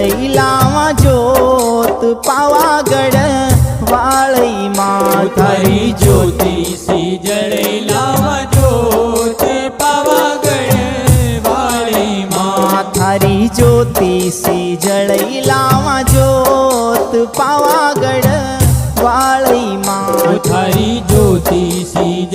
जळई लावा ज्योत पावागड वाळई माँ थारी ज्योतिषी जळई लावा ज्योत पावागड वाळई माँ थारी ज्योतिषी जळई लावा ज्योत पावागड वाळई माँ थारी ज्योतिषी